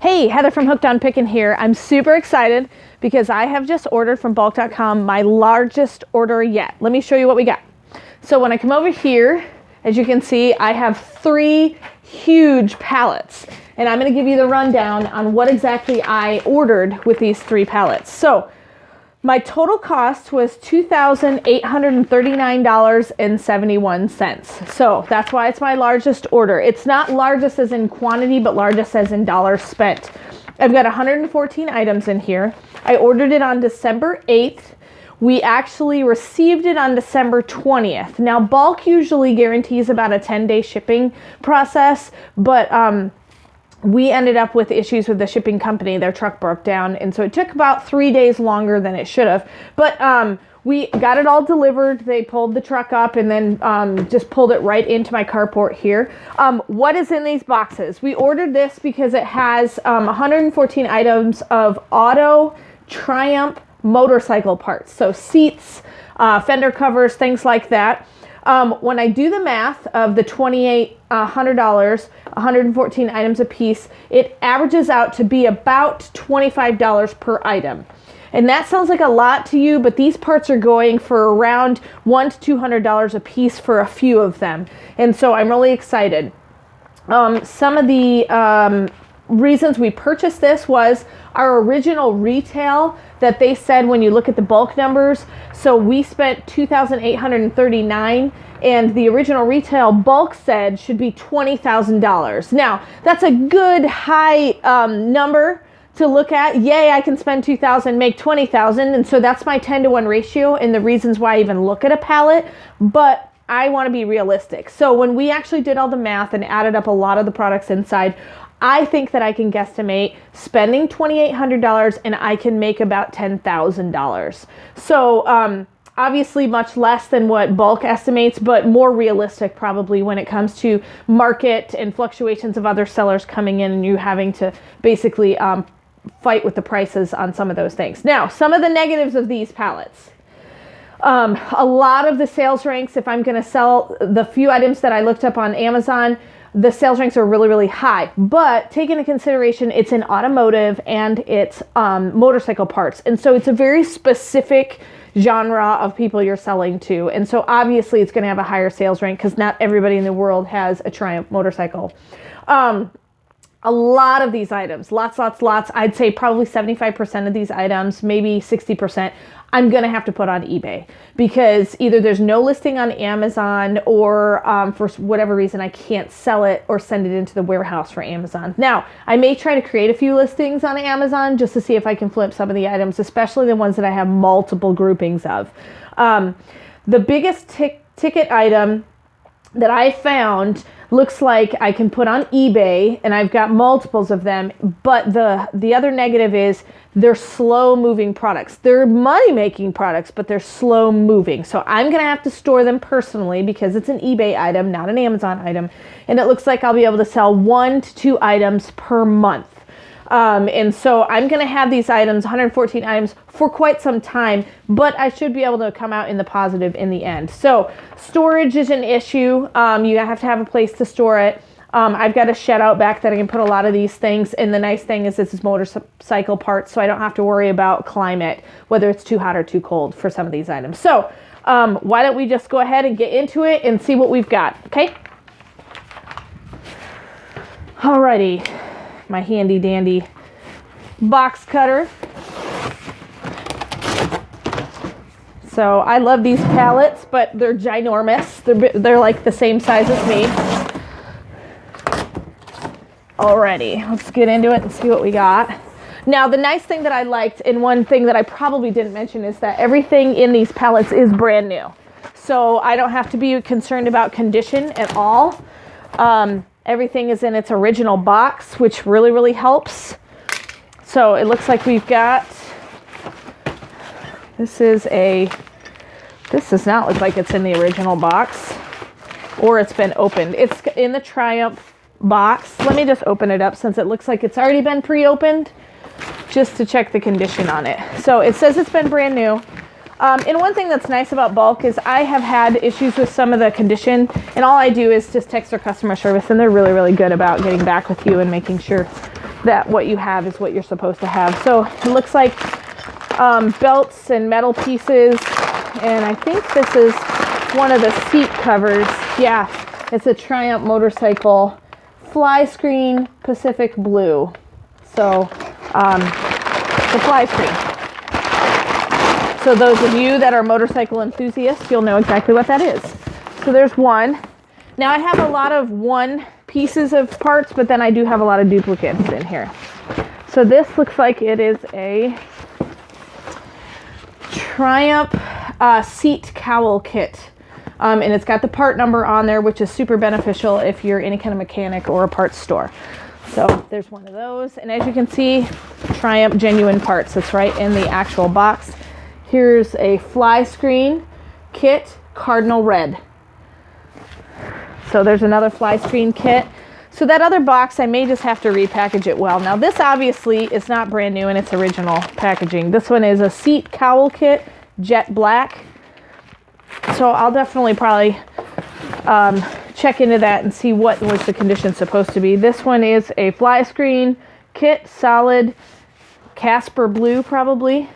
Hey, Heather from Hooked on Pickin' here. I'm super excited because I have just ordered from bulk.com my largest order yet. Let me show you what we got. So when I come over here, as you can see, I have 3 huge pallets. And I'm going to give you the rundown on what exactly I ordered with these 3 pallets. So my total cost was $2,839.71. So that's why it's my largest order. It's not largest as in quantity, but largest as in dollars spent. I've got 114 items in here. I ordered it on December 8th. We actually received it on December 20th. Now, bulk usually guarantees about a 10-day shipping process, but we ended up with issues with the shipping company. Their truck broke down, and so it took about 3 days longer than it should have. But we got it all delivered. They pulled the truck up and then just pulled it right into my carport here. What is in these boxes? We ordered this because it has 114 items of auto Triumph motorcycle parts. So seats, fender covers, things like that. When I do the math of the $2,800, 114 items a piece, it averages out to be about $25 per item. And that sounds like a lot to you, but these parts are going for around $100 to $200 a piece for a few of them. And so I'm really excited. Some of the reasons we purchased this was our original retail that they said when you look at the bulk numbers. So we spent $2,839 and the original retail bulk said should be $20,000. Now that's a good high number to look at. Yay, I can spend $2,000, make $20,000. And so that's my 10-to-1 ratio and the reasons why I even look at a pallet. But I want to be realistic. So when we actually did all the math and added up a lot of the products inside, I think that I can guesstimate spending $2,800 and I can make about $10,000. So obviously much less than what bulk estimates, but more realistic probably when it comes to market and fluctuations of other sellers coming in and you having to basically fight with the prices on some of those things. Now, some of the negatives of these pallets. A lot of the sales ranks, if I'm going to sell the few items that I looked up on Amazon, the sales ranks are really, really high. But take into consideration, it's in automotive and it's motorcycle parts. And so it's a very specific genre of people you're selling to. And so obviously it's going to have a higher sales rank because not everybody in the world has a Triumph motorcycle. A lot of these items, lots. I'd say probably 75% of these items, maybe 60%, I'm going to have to put on eBay because either there's no listing on Amazon or for whatever reason, I can't sell it or send it into the warehouse for Amazon. Now, I may try to create a few listings on Amazon just to see if I can flip some of the items, especially the ones that I have multiple groupings of. The biggest ticket item that I found looks like I can put on eBay, and I've got multiples of them, but the other negative is they're slow moving products. They're money making products, but they're slow moving. So I'm going to have to store them personally because it's an eBay item, not an Amazon item. And it looks like I'll be able to sell 1 to 2 items per month. And so I'm going to have these items, 114 items, for quite some time, but I should be able to come out in the positive in the end. So storage is an issue. You have to have a place to store it. I've got a shed out back that I can put a lot of these things. And the nice thing is this is motorcycle parts, so I don't have to worry about climate, whether it's too hot or too cold for some of these items. So why don't we just go ahead and get into it and see what we've got, okay? Alrighty. My handy dandy box cutter. So I love these pallets, but they're ginormous. They're like the same size as me. Alrighty, let's get into it and see what we got. Now, the nice thing that I liked, and one thing that I probably didn't mention, is that everything in these pallets is brand new. So I don't have to be concerned about condition at all. Everything is in its original box, which really, really helps. So it looks like we've got, this does not look like it's in the original box or it's been opened. It's in the Triumph box. Let me just open it up since it looks like it's already been pre-opened just to check the condition on it. So it says it's been brand new. And one thing that's nice about bulk is I have had issues with some of the condition, and all I do is just text their customer service, and they're really, really good about getting back with you and making sure that what you have is what you're supposed to have. So it looks like belts and metal pieces, and I think this is one of the seat covers. Yeah, it's a Triumph motorcycle fly screen Pacific Blue. So the fly screen. So those of you that are motorcycle enthusiasts, you'll know exactly what that is. So there's one. Now I have a lot of one pieces of parts, but then I do have a lot of duplicates in here. So this looks like it is a Triumph seat cowl kit. And it's got the part number on there, which is super beneficial if you're any kind of mechanic or a parts store. So there's one of those. And as you can see, Triumph genuine parts. That's right in the actual box. Here's a fly screen kit, cardinal red. So there's another fly screen kit. So that other box, I may just have to repackage it well. Now this obviously is not brand new in its original packaging. This one is a seat cowl kit, jet black. So I'll definitely probably check into that and see what was the condition supposed to be. This one is a fly screen kit, solid Casper blue probably.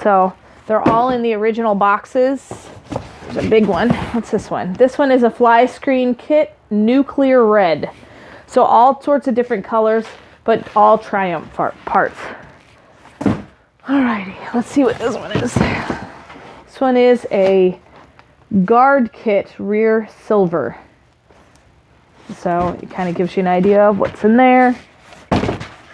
So they're all in the original boxes. There's a big one. What's this one? This one is a fly screen kit, nuclear red. So all sorts of different colors, but all Triumph parts. Alrighty, let's see what this one is. This one is a guard kit, rear silver. So it kind of gives you an idea of what's in there.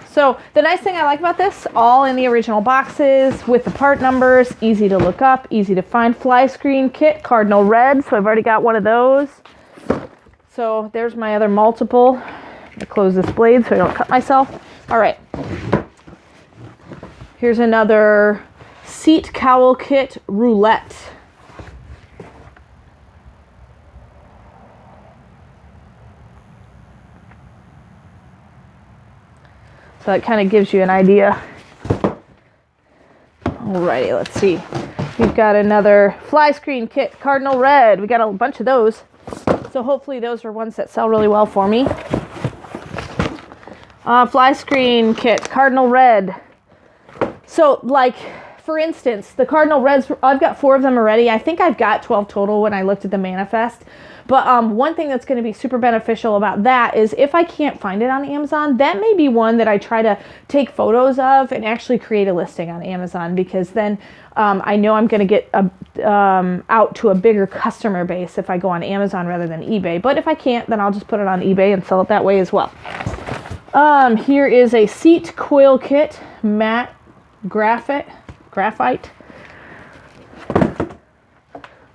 So the nice thing I like about this, all in the original boxes with the part numbers, easy to look up, easy to find. Fly screen kit, cardinal red, so I've already got one of those. So there's my other multiple. I'm gonna close this blade so I don't cut myself. All right. Here's another seat cowl kit, roulette. So it kind of gives you an idea. Alrighty, let's see. We've got another fly screen kit, cardinal red. We got a bunch of those. So hopefully those are ones that sell really well for me. Fly screen kit, cardinal red. So like, for instance, the cardinal reds, I've got 4 of them already. I think I've got 12 total when I looked at the manifest. But one thing that's going to be super beneficial about that is if I can't find it on Amazon, that may be one that I try to take photos of and actually create a listing on Amazon, because then I know I'm going to get out to a bigger customer base if I go on Amazon rather than eBay. But if I can't, then I'll just put it on eBay and sell it that way as well. Here is a seat coil kit, matte graphite.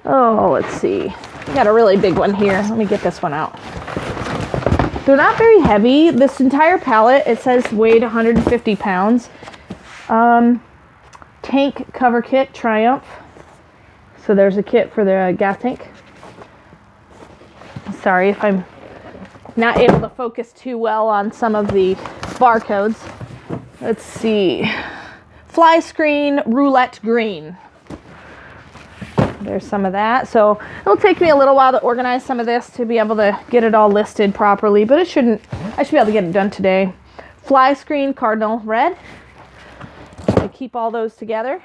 Oh, let's see. We got a really big one here. Let me get this one out. They're not very heavy. This entire pallet, it says weighed 150 pounds. Tank cover kit, Triumph. So there's a kit for the gas tank. Sorry if I'm not able to focus too well on some of the barcodes. Let's see. Fly screen, roulette green. There's some of that. So it'll take me a little while to organize some of this to be able to get it all listed properly, but I should be able to get it done today. Fly screen, cardinal red. I keep all those together.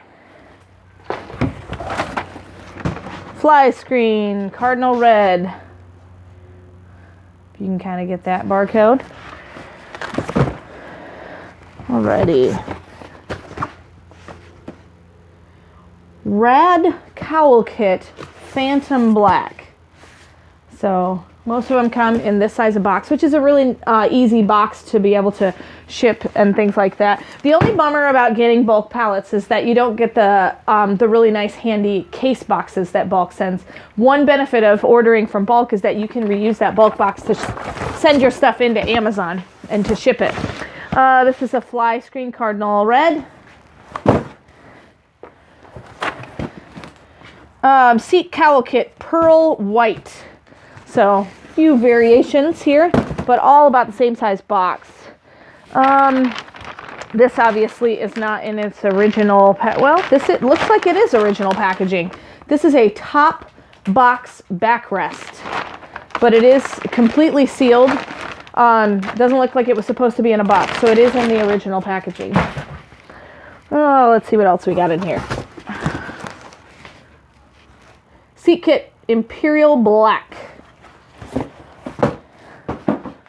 Fly screen, cardinal red. If you can kind of get that barcode. Alrighty. Rad cowl kit, phantom black. So most of them come in this size of box, which is a really easy box to be able to ship and things like that. The only bummer about getting bulk pallets is that you don't get the really nice handy case boxes that bulk sends. One benefit of ordering from bulk is that you can reuse that bulk box to send your stuff into Amazon and to ship it. This is a fly screen, cardinal red. Seat cowl kit, pearl white. So a few variations here, but all about the same size box. This obviously is not in its original it looks like it is original packaging. This is a top box backrest, but it is completely sealed. Doesn't look like it was supposed to be in a box, so it is in the original packaging. Oh, let's see what else we got in here. Seat kit, Imperial Black.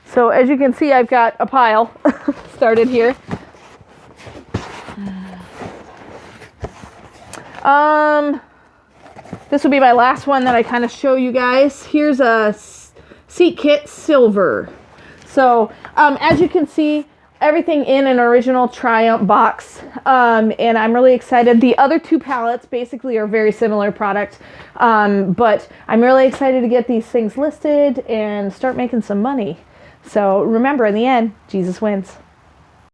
So as you can see, I've got a pile started here. This will be my last one that I kind of show you guys. Here's a seat kit silver. So as you can see, everything in an original Triumph box, and I'm really excited. The other two pallets basically are very similar products, but I'm really excited to get these things listed and start making some money. So remember, in the end, Jesus wins.